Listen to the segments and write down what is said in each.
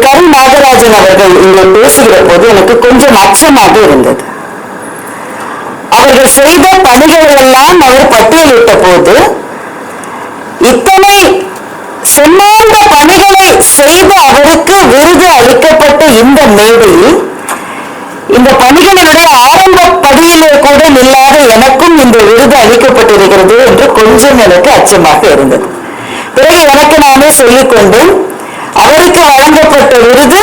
கரு நாகராஜன் அவர்கள் இங்கே பேசுகிற போது எனக்கு கொஞ்சம் அச்சமாக இருந்தது. அவர்கள் செய்த பணிகளை எல்லாம் அவர் பட்டியலிட்ட போது இத்தனை சொன்னாந்த பணிகளை செய்த அவருக்கு விருது அளிக்கப்பட்ட இந்த மேடையில் இந்த பணிகளினுடைய ஆரம்ப படியிலே கூட இல்லாத எனக்கும் இந்த விருது அளிக்கப்பட்டிருக்கிறது என்று கொஞ்சம் எனக்கு அச்சமாக இருந்தது. பிறகு எனக்கு நானே சொல்லிக்கொண்டேன், அவருக்கு வழங்கப்பட்ட விருது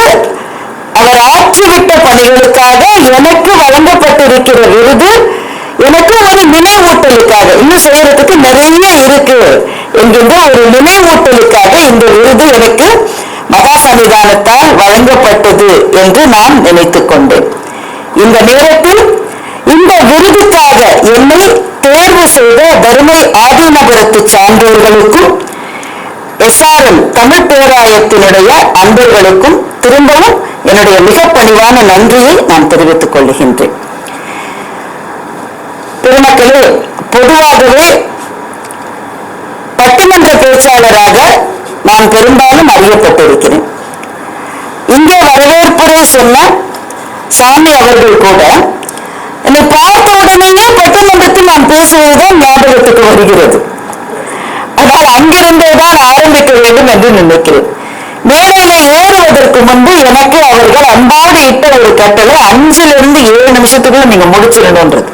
அவர் ஆற்றிவிட்ட பணிகளுக்காக, எனக்கு வழங்கப்பட்டிருக்கிற விருது எனக்கு ஒரு நினைவூட்டலுக்காக, இன்னும் செய்யறதுக்கு நிறைய இருக்கு என்கின்ற ஒரு நினைவூட்டலுக்காக இந்த விருது எனக்கு மகா சன்னிதானத்தால் வழங்கப்பட்டது என்று நான் நினைத்துக் கொண்டேன். இந்த நேரத்தில் இந்த விருதுக்காக என்னை தேர்வு செய்த தருமை ஆதிநகரத்து சான்றோர்களுக்கும் SRM தமிழ் பேராயத்தினுடைய அன்பர்களுக்கும் திரும்பவும் என்னுடைய மிக பணிவான நன்றியை நான் தெரிவித்துக் கொள்கின்றேன். பெருமக்களே, பொதுவாகவே பட்டிமன்ற பேச்சாளராக நான் பெரும்பாலும் அறியப்பட்டிருக்கிறேன். இங்கே வரவேற்புரை சொன்ன சாமி அவர்கள் கூட என்னை பார்த்த உடனேயே பட்டிமன்றத்தில் நான் பேசுவதுதான் ஞாபகத்துக்கு வருகிறது. ஆனால் அங்கிருந்தேதான் ஆரம்பிக்க வேண்டும் என்று நினைக்கிறேன். மேடையில ஏறுவதற்கு முன்பு எனக்கு அவர்கள் அன்போடு இட்ட ஒரு கட்டளை, 5-7 நிமிஷத்துக்குள்ள நீங்க முடிச்சிடணும்ன்றது.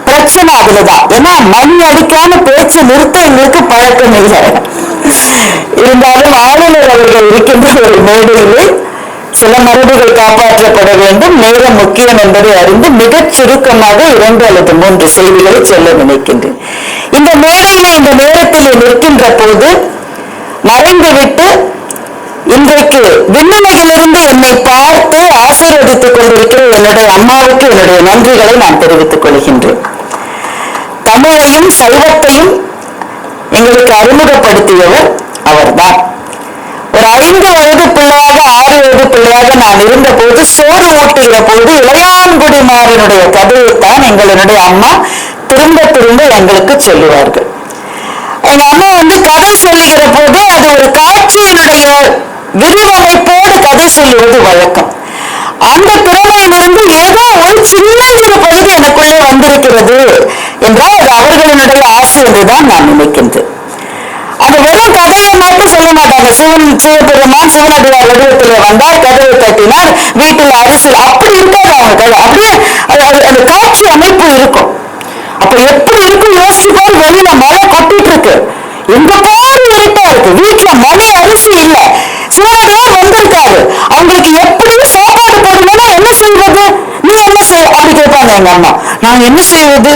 பிரச்சனை அதுலதான். ஏன்னா மணி அடிக்காம பேச்சு நிறுத்த எங்களுக்கு பழக்கம் இல்லை. இருந்தாலும் ஆளுநர் அவர்கள் இருக்கின்ற ஒரு மேடையிலே சில மரபுகள் காப்பாற்றப்பட வேண்டும், நேரம் முக்கியம் என்பதை அறிந்து மிகச் சுருக்கமாக 2 அல்லது 3 செய்திகளை சொல்ல நினைக்கின்றேன். இந்த மேடையில இந்த நேரத்தில் நிற்கின்ற போது மறைந்துவிட்டு இன்றைக்கு விண்ணுலகிலிருந்து என்னை பார்த்து ஆசீர்வதித்துக் கொண்டிருக்கிற என்னுடைய அம்மாவுக்கு என்னுடைய நன்றிகளை நான் தெரிவித்துக் கொள்கின்றேன். தமிழையும் சைவத்தையும் எங்களுக்கு அறிமுகப்படுத்தியவர் அவர்தான். ஒரு 5 வயது பிள்ளையாக 6 வயது பிள்ளையாக நான் இருந்த போது சோறு ஊட்டுகிற போது இளையான்குடிமாரனுடைய கதையைத்தான் எங்களுடைய அம்மா திரும்ப திரும்ப எங்களுக்கு சொல்லுவார்கள். எங்க அம்மா கதை சொல்லுகிற போது அது ஒரு காட்சியினுடைய விரிவமைப்போடு கதை சொல்லுவது வழக்கம். அந்த திறமையிலிருந்து ஏதோ ஒரு சின்ன பகுதி எனக்குள்ளே வந்திருக்கிறது என்றால் அது அவர்களினுடைய ஆசை என்றுதான் நான் நினைக்கின்றேன். அது வெறும் கதையை மட்டும் சொல்ல மாட்டாங்க. சிவபெருமான் சிவனடியார் வடிவத்திலே வந்தார், கதவை தட்டினார், வீட்டில் அரிசி, அப்படி இருக்காது அவங்க கதை. அப்படியே அந்த காட்சி அமைப்பு இருக்கும். அப்ப எப்படி இருக்கும் யோசிச்சு போய் வெளியில மழை கொட்டிட்டு இருக்கு, எங்க பாரு இருட்டா இருக்கு, வீட்டுல மணி அரிசி இல்ல, சிவனடியார் வந்திருக்காரு, அவங்களுக்கு எப்படி சாப்பாடு போடணும்னா என்ன செய்வது, நீ என்ன செய்ய அப்படி கேட்பாங்க எங்க அம்மா. நான் என்ன செய்வது,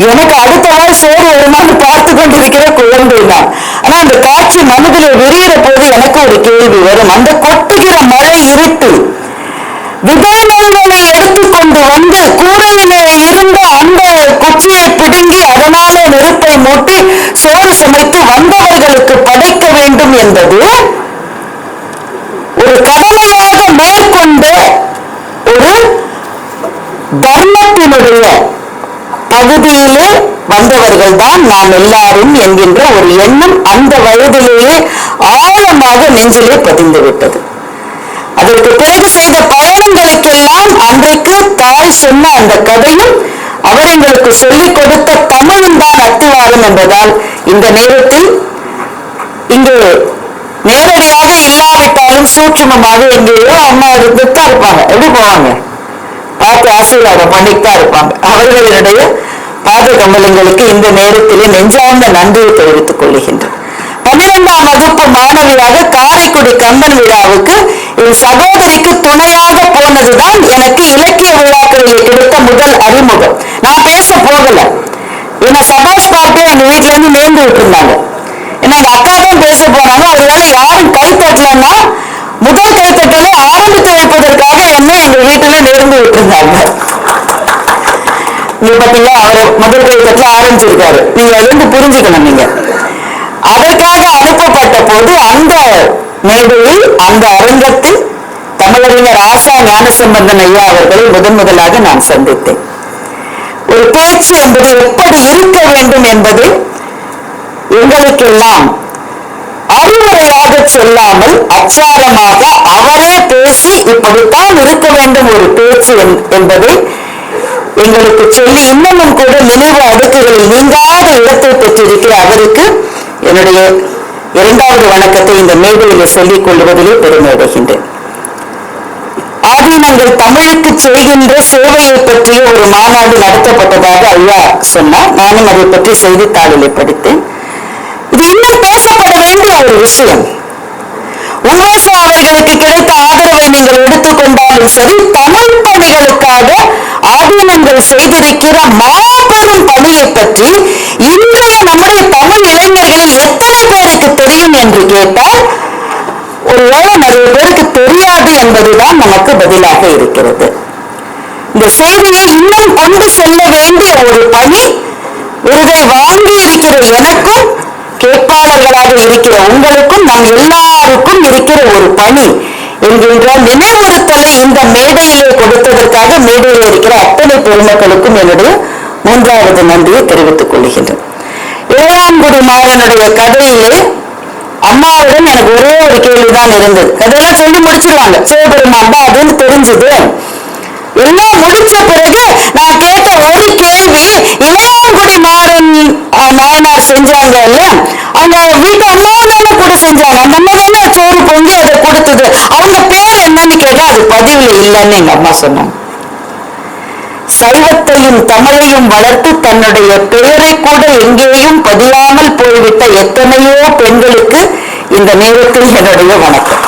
எனக்கு அடுத்த வாரம் சோறு வருமானு பார்த்து கொண்டிருக்கிற குழந்தை தான். ஆனா அந்த காட்சி மனதில் விரிகிற போது எனக்கு ஒரு கேள்வி வரும். அந்த கொட்டுகிற மழை இருட்டு விதைகளை எடுத்துக்கொண்டு வந்து கூரையிலே இருந்த அந்த குச்சியை பிடுங்கி அதனாலே நெருப்பை மூட்டி சோறு சமைத்து வந்தவர்களுக்கு படைக்க வேண்டும் என்பது ஒரு கடமையாக மேற்கொண்ட ஒரு தர்மத்தினுடைய பகுதியிலே வந்தவர்கள் தான் நாம் எல்லாரும் என்கின்ற ஒரு எண்ணம் அந்த வயதிலேயே ஆழமாக நெஞ்சிலே பதிந்து விட்டது. அதற்கு பிறகு செய்த பயணங்களுக்கெல்லாம் அன்றைக்கு தாய் சொன்ன அந்த கதையும் அவர் எங்களுக்கு சொல்லிக் கொடுத்த தமிழும் தான் அத்திவாரம் என்பதால் இந்த நேரத்தில் இங்கு நேரடியாக இல்லாவிட்டாலும் சூட்சுமமாக எங்கேயோ அம்மா இருந்துதான் இருப்பாங்க. எப்படி போவாங்க, பார்த்து ஆசீர்வாதம் பண்ணித்தான் இருப்பாங்க. அவர்களுடைய பாத கமலங்களுக்கு இந்த நேரத்திலே நெஞ்சார்ந்த நன்றியை தெரிவித்துக் கொள்கின்றேன். 12ஆம் வகுப்பு மாணவியாக காரைக்குடி கம்பன் விழாவுக்கு என் சகோதரிக்கு துணையாக போனதுதான் எனக்கு இலக்கிய விழாக்களில் கிடைத்த முதல் அறிமுகம். நான் பேச போகல, ஏன்னா சபாஷ் பாட்டு எங்க வீட்டுல இருந்து நேர்ந்து விட்டுருந்தாங்க. ஏன்னா எங்க அக்கா தான் பேச போனாங்க. ஒருவேளை யாரும் கை தட்டலன்னா முதல் கைத்தட்டலை ஆரம்பித்து வைப்பதற்காக என்ன எங்க வீட்டுல நேர்ந்து விட்டுருந்தாங்க. நீங்க பாத்தீங்களா, அவர் முதல் கைத்தட்டல ஆரம்பிச்சிருக்காரு. நீங்க அதிலிருந்து புரிஞ்சுக்கணும். நீங்க அதற்காக அனுப்பப்பட்ட போது அந்த மேடையில் அந்த அரங்கத்தில் தமிழறிஞர் ஆசா ஞானசம்பந்தன் ஐயா அவர்களை முதலாக நான் சந்தித்தேன். ஒரு பேச்சு என்பது எப்படி இருக்க வேண்டும் என்பது எங்களுக்கெல்லாம் அறிவுரையாக சொல்லாமல் அச்சாரமாக அவரே இப்படித்தான் இருக்க வேண்டும் ஒரு பேச்சு என்பதை எங்களுக்கு சொல்லி இன்னமும் கூட நினைவு அடுக்குகளில் நீங்காத இடத்தை பெற்றிருக்கிற அவருக்கு என்னுடைய இரண்டாவது வணக்கத்தை இந்த மேடையில் சொல்லிக் கொள்வதிலே பெருமை அடைகின்றேன். ஆதீனங்கள் தமிழுக்கு செய்கின்ற சேவையை பற்றிய ஒரு மாநாடு நடத்தப்பட்டதாக ஐயா சொன்னார். நானும் அதை பற்றி செய்தித்தாளிலே படித்தேன். இது இன்னும் பேசப்பட வேண்டிய ஒரு விஷயம். உன்வேசா அவர்களுக்கு கிடைத்த ஆதரவை நீங்கள் எடுத்துக்கொண்டாலும் சரி, தமிழ் பணிகளுக்காக ஆதீனங்கள் செய்திருக்கிற மாபெரும் பணியை பற்றி இன்றைய நம்முடைய தமிழ் இளைஞர்களில் எத்தனை பேருக்கு தெரியும் என்று கேட்டால் ஒருவேளை நிறைய பேருக்கு தெரியாது என்பதுதான் நமக்கு பதிலாக இருக்கிறது. இந்த செய்தியை இன்னும் கொண்டு செல்ல வேண்டிய ஒரு பணி விருதை வாங்கி இருக்கிற எனக்கும் கேட்பாளர்களாக இருக்கிற உங்களுக்கும் நாம் எல்லாருக்கும் இருக்கிற ஒரு பணி என்கின்ற நினைவுறுத்தலை இந்த மேடையிலே கொடுத்ததற்காக மேடையில் இருக்கிற அத்தனை பெருமக்களுக்கும் என்னுடைய மூன்றாவது நன்றியை தெரிவித்துக் கொள்கின்றேன். இளையான்குடி மாறனுடைய கதையிலே அம்மாவிடம் எனக்கு ஒரே ஒரு கேள்விதான் இருந்தது. கதையெல்லாம் சொல்லி முடிச்சிருவாங்க, சிவபெருமான் தான் அப்படின்னு தெரிஞ்சது. எல்லாம் முடிச்ச பிறகு நான் கேட்ட ஒரு கேள்வி, இளையான்குடி மாறன் நாயனார் செஞ்சாங்க இல்ல, அவங்க வீட்டு அம்மாவும் தானே கூட செஞ்சாங்க, நம்ம தானே சோறு பொங்கி அதை கொடுத்தது, அவங்க பேர் என்னன்னு கேட்டா அது பதிவுல இல்லைன்னு எங்க அம்மா சொன்னாங்க. சைவத்தையும் தமிழையும் வளர்த்து தன்னுடைய பெயரை கூட எங்கேயும் பதியாமல் போய்விட்ட எத்தனையோ பெண்களுக்கு இந்த நேரத்தில் என்னுடைய வணக்கம்.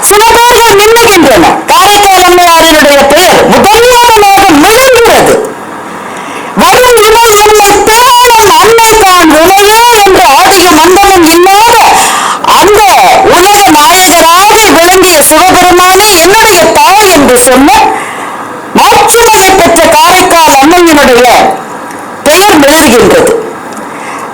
சில பேர்கள் மின்னுகின்றன. காரைக்கால் அம்மையாரினுடைய பெயர் முதன்மையாக முழங்குகிறது. வரும் இவள் என்னை தேவனும் அன்னை தான் உனையே என்ற ஆதியும் அந்தமும் இல்லாத அந்த உலக நாயகராக விளங்கிய சிவபெருமானே என்னுடைய தாய் என்று சொன்ன மாற்றுமலை பெற்ற காரைக்கால் அம்மையினுடைய பெயர் மெழுகின்றது.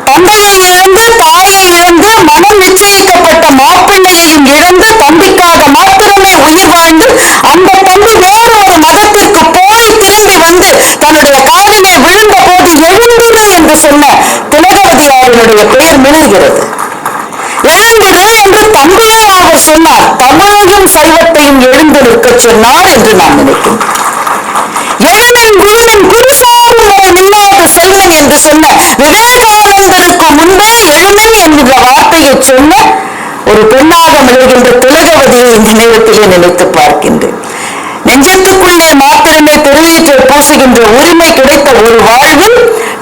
தந்தையை இழந்து தாயை இழந்து மனம் நிச்சயிக்கப்பட்ட மாப்பிள்ளையையும் இழந்து தம்பிக்காக மாத்திரமே உயிர் வாழ்ந்து அந்த தம்பி வேறு ஒரு மதத்திற்கு போய் திரும்பி வந்து தன்னுடைய காலிலே விழுந்த போது எழுந்திரு என்று சொன்ன திலகவதியாருடைய பெயர் மெழுகிறது. எழுந்திரு என்று தந்தையை அவர் சொன்னார். தமிழையும் சைவத்தையும் எழுந்து நிற்க சொன்னார் என்று நான் நினைக்கிறேன். எழுதும் வீழும் குருசாரும் வரை நில்லாத செல்வன் என்று சொன்ன விவேகானந்தருக்கு முன்பே எழுமின் என்கிற வார்த்தையை சொன்ன ஒரு பெண்ணாக மிளகின்ற திலகவதியை இந்த நேரத்திலே நினைத்து பார்க்கின்றேன். நெஞ்சத்துக்குள்ளே மாத்திரமே பெருவீற்றை பூசுகின்ற உரிமை கிடைத்த ஒரு வாழ்வில்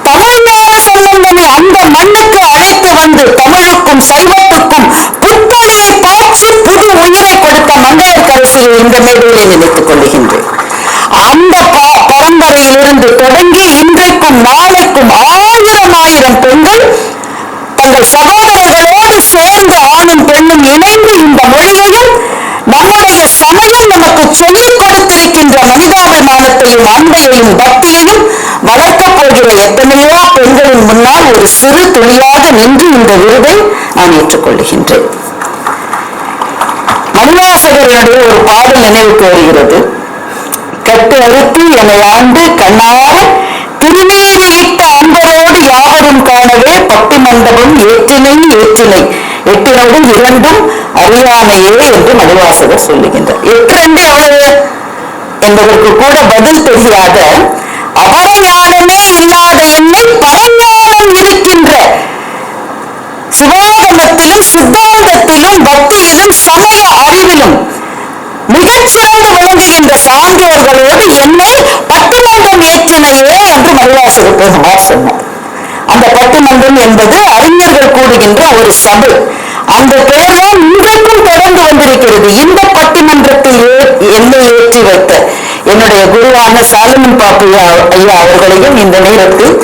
தமிழ்நாடு சம்பந்தனை அந்த மண்ணுக்கு அழைத்து வந்து தமிழுக்கும் சைவத்துக்கும் புத்தொழியை பாய்ச்சி புது உயிரை கொடுத்த மங்கையர்க்கரசியை இந்த மேடையிலே நினைத்துக் கொள்கின்றேன். அந்த பரம்பரையிலிருந்து தொடங்கி இன்றைக்கும் நாளைக்கும் ஆயிரம் பெண்கள் தங்கள் சகோதரர்களோடு சேர்ந்து ஆணும் பெண்ணும் இணைந்து இந்த மொழியையும் நம்முடைய சமயம் நமக்கு சொல்லிக் கொடுத்திருக்கின்ற மனிதாபிமானத்தையும் அன்பையையும் பக்தியையும் வளர்க்கப் போகிற எத்தனையோ பெண்களின் முன்னால் ஒரு சிறு துளியாக நின்று இந்த விருதை நான் ஏற்றுக்கொள்கின்றேன். மணிவாசகருடைய ஒரு பாடல் நினைவுக்கு வருகிறது. கட்டு அறுத்து என்னை ஆண்டு கண்ணார திருநீறு இட்ட அன்பரோடு யாவரும் காணவே பட்டி மண்டபம் ஏற்றினை எட்டினோடும் இரண்டும் அறியாமையே என்று மணிவாசகர் சொல்லுகின்றார். எட்டிரண்டு எவ்வளவு என்பதற்கு கூட பதில் தெரியாத அபரஞானமே இல்லாத என்னை பரஞானம் இருக்கின்ற சிவாகமத்திலும் சித்தாந்தத்திலும் பக்தியிலும் சமய அறிவிலும் மிகச்சிறந்து விளங்குகின்ற சான்றோர்களோடு என்னை பட்டிமன்றம் ஏற்றினையே என்று மணிவாசகர் பெருமாள் சொன்னார். அந்த பட்டிமன்றம் என்பது அறிஞர்கள் கூடுகின்ற ஒரு சபை. அந்த பெயர்தான் இன்றைக்கும் தொடர்ந்து வந்திருக்கிறது. இந்த பட்டிமன்றத்தில் என்னை ஏற்றி வைத்த என்னுடைய குருவான சாலமன் பாப்பு ஐயா அவர்களையும் இந்த நேரத்தில்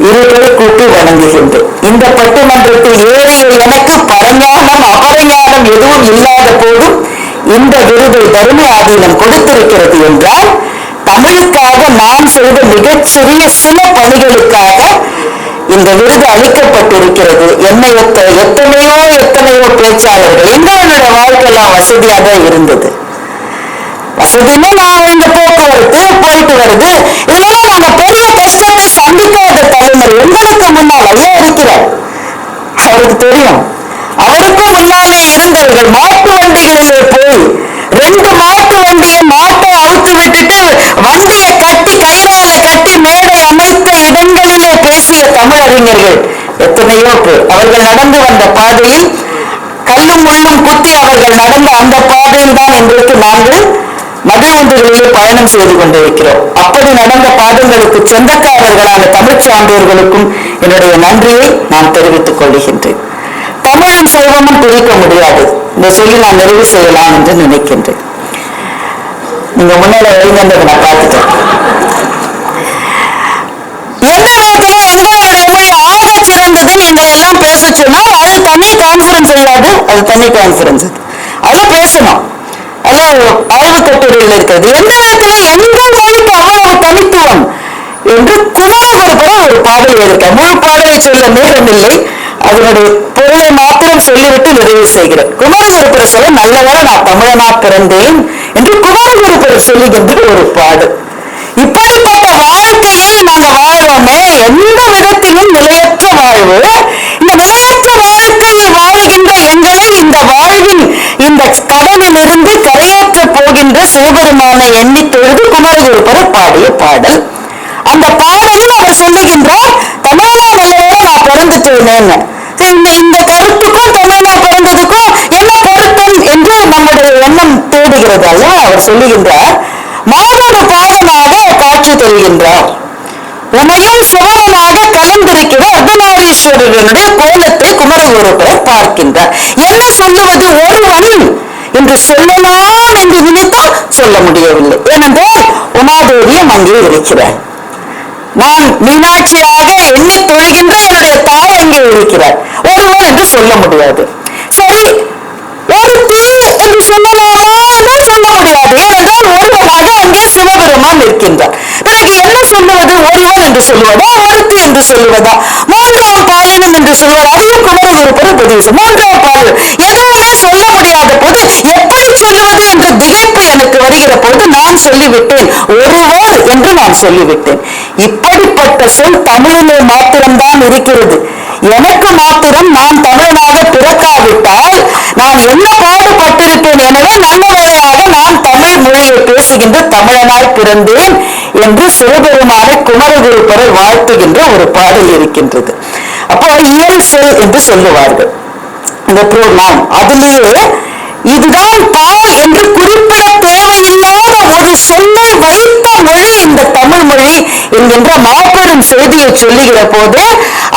இருவரை கூட்டி வணங்குகின்றேன். இந்த பட்டிமன்றத்தில் ஏறிய எனக்கு பரஞானம் அபரஞானம் எதுவும் இல்லாத போதும் இந்த விருதை தரும ஆதீனம் கொடுத்திருக்கிறது என்றால் தமிழுக்காக நான் செய்த மிகச்சிறிய சில பணிகளுக்காக இந்த விருது அளிக்கப்பட்டிருக்கிறது. என்னை எத்தனையோ பேச்சாளர்கள் எங்களுடைய வாழ்க்கையெல்லாம் வசதியாக இருந்தது. வசதின்னு நான் இந்த போக்குவரத்து போயிட்டு வருது, இதெல்லாம் நாங்க பெரிய கஷ்டத்தை சந்திக்காத தலைமுறை. உங்களுக்கு முன்னால் ஐயா இருக்கிறார், அவருக்கு தெரியும். அவருக்கும் முன்னாலே இருந்தவர்கள் மாட்டு வண்டிகளிலே தமிழறிஞர்கள் எத்தனையோ பேர் அவர்கள் நடந்து வந்த பாதையில் கல்லும் முள்ளும் குத்தி அவர்கள் நடந்த அந்த பாதையில் தான் இன்றைக்கு நாங்கள் மகிழ்வுகளிலே பயணம் செய்து கொண்டிருக்கிறோம். அப்படி நடந்த பாதங்களுக்கு சொந்தக்காரர்களான தமிழ் சான்றோர்களுக்கும் என்னுடைய நன்றியை நான் தெரிவித்துக் கொள்கின்றேன். தமிழின் செல்வமும் பிரிக்க முடியாது. இந்த சொல்லி நான் நிறைவு செய்யலாம் என்று நினைக்கின்றேன். நீங்க முன்னால எழுந்ததை நான் பார்த்துட்டேன். எந்த நேரத்துல எங்களுடைய மொழி ஆக சிறந்தது நீங்கள் எல்லாம் பேச சொன்னால் அது தனி கான்பரன்ஸ் இல்லாது, அது தனி கான்பரன்ஸ். அது பேசணும், அது ஆய்வு கட்டுரையில் இருக்கிறது. எந்த நேரத்துல எங்கள் மொழிக்கு அவ்வளவு தனித்துவம் என்று குமரகுருபர ஒரு பாடல் இருக்க. முழு பாடலை சொல்ல நேரமில்லை, அதனுடைய பொருளை மாத்திரம் சொல்லிவிட்டு நிறைவு செய்கிறேன். குமரகுருபர் சொல்ல நல்லவரை நான் தமிழனா பிறந்தேன் என்று குமரகுருபர் சொல்லுகின்ற ஒரு பாடல். இப்படிப்பட்ட வாழ்க்கையை நாங்க வாழ்றோமே, எந்த விதத்திலும் நிலையற்ற வாழ்வு. இந்த நிலையற்ற வாழ்க்கையை வாழ்கின்ற எங்களை இந்த வாழ்வின் இந்த கடலிலிருந்து கரையேற்ற போகின்ற சிவபெருமானை எண்ணி தொழுது குமரகுருபர் பாடிய பாடல். அந்த பாடலில் அவர் சொல்லுகின்றார், தமிழனா நல்லவரை நான் பிறந்துட்டேன்னு. இந்த கருத்துக்கும் தமிழனா பிறந்ததுக்கும் என்ன பொருத்தம் என்று நம்முடைய எண்ணம் தேடுகிறது அல்லவா? அவர் சொல்லுகின்றார், மாதோடு பாடனாக காட்சி தருகின்றார், உமையும் சிவனாக கலந்திருக்கிற அர்த்தநாரீஸ்வரனுடைய கோலத்தை குமரகுருபர் பார்க்கின்றார். என்ன சொல்லுவது? ஒருவன் என்று சொல்லலாம் என்று நினைத்தால் சொல்ல முடியவில்லை. ஏனென்றால் உமாதேவியம் அங்கே இருக்கிறார். நான் மீனாட்சியாக எண்ணி தொழுகின்ற என்னுடைய தாய் அங்கே இருக்கிறார். ஒருவன் என்று சொல்ல முடியாது. சரி, ஒரு தீ என்று சொல்லலாமா என்றும் சொல்ல முடியாது. ஏனென்றால் ஒருவனாக அங்கே சிவபெருமான் இருக்கின்றார். பிறகு என்ன சொல்லுவது? ஒருவன் என்று சொல்லுவதா, ஒருத்தி என்று சொல்லுவதா, மூன்றாம் பாலினம் என்று சொல்வது? அதையும் குமரகுருபர் பதிவு. மூன்றாம் பாலினம் எதுவுமே சொல்ல முடியாத போது எப்படி சொல்லுவது என்ற திகைப்பு எனக்கு வருகிற போது நான் சொல்லிவிட்டேன், ஒருவர் என்று நான் சொல்லிவிட்டேன். இப்படிப்பட்ட சொல் தமிழிலே மாத்திரம்தான் இருக்கிறது. எனக்கு மாத்திரம் நான் தமிழனாக பிறக்காவிட்டால் நான் என்ன பாடுபட்டிருப்பேன். எனவே நல்ல வேளையாக நான் தமிழ் மொழியை பேசுகின்ற தமிழனாய் பிறந்தேன் என்று சிவபெருமான குமரகுருபரை வாழ்த்துகின்ற ஒரு பாடல் இருக்கின்றது. அப்போ இயல் சொல் என்று சொல்லுவார்கள் இந்த ப்ரோனவுன். அதிலேயே இதுதான் பால் என்று குறிப்பிட தேவையில்லாத ஒரு சொல்லை வைத்த மொழி இந்த தமிழ் மொழி என்கின்ற மாபெரும் செய்தியை சொல்லுகிற போது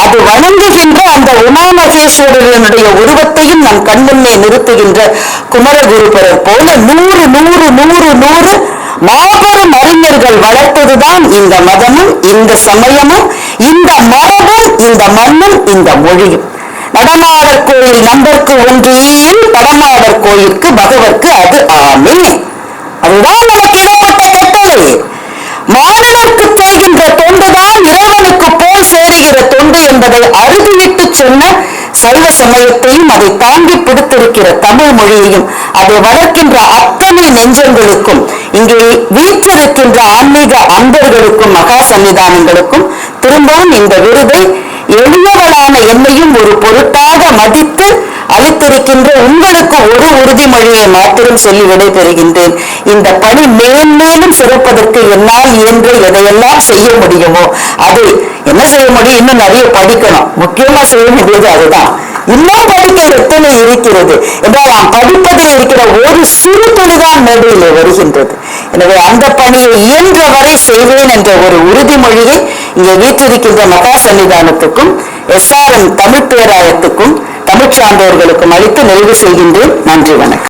அது வணங்குகின்ற அந்த உமாமகேஸ்வரனுடைய உருவத்தையும் நம் கண்முன்னே நிறுத்துகின்ற குமரகுருபரர் போல 100 மாபெரும் அறிஞர்கள் வளர்த்ததுதான் இந்த மதமும் இந்த சமயமும் இந்த மரபும் இந்த மண்ணும் இந்த மொழியும். நடமாடர் கோயில் நம்பருக்கு ஒன்றியில் படமாடர் கோயிலுக்கு பகவர்க்கு அது ஆமே. அதுதான் நமக்கு இடப்பட்ட கட்டளை. மாநிலருக்கு செய்கின்ற தொண்டுதான் இறைவனுக்கு போல் சேருகிற தொண்டு என்பதை அறுதியிட்டு சொன்ன சைவ சமயத்தையும் அதை தாங்கி பிடித்திருக்கிற தமிழ் மொழியையும் அதை வளர்க்கின்ற அத்தனை நெஞ்சங்களுக்கும் இங்கே வீற்றிருக்கின்ற ஆன்மீக அன்பர்களுக்கும் மகா சன்னிதானங்களுக்கும் திரும்பவும் இந்த விருதை எளியவளான என்னையும் ஒரு பொருட்டாக மதித்து அளித்திருக்கின்ற உங்களுக்கு ஒரு உறுதிமொழியை மாத்திரம் சொல்லி விடைபெறுகின்றேன். இந்த பணி மேன்மேலும் சிறப்பதற்கு என்னால் இயன்ற எதையெல்லாம் செய்ய முடியுமோ அது என்ன செய்ய முடியும்? இன்னும் நிறைய படிக்கணும். முக்கியமா செய்ய வேண்டியது அதுதான். இன்னும் படிக்க எத்தனை இருக்கிறது என்றால் நாம் படிப்பதில் இருக்கிற ஒரு சிறு துளிதான் மேடையிலே வருகின்றது. எனவே அந்த பணியை இயன்ற வரை செய்வேன் என்ற ஒரு உறுதிமொழியை இங்கே வீற்றிருக்கின்ற மகா சன்னிதானத்துக்கும் SRM தமிழ் பேராயத்துக்கும் தமிழ் சான்றோர்களுக்கும் அளித்து நிறைவு செய்கின்றேன். நன்றி, வணக்கம்.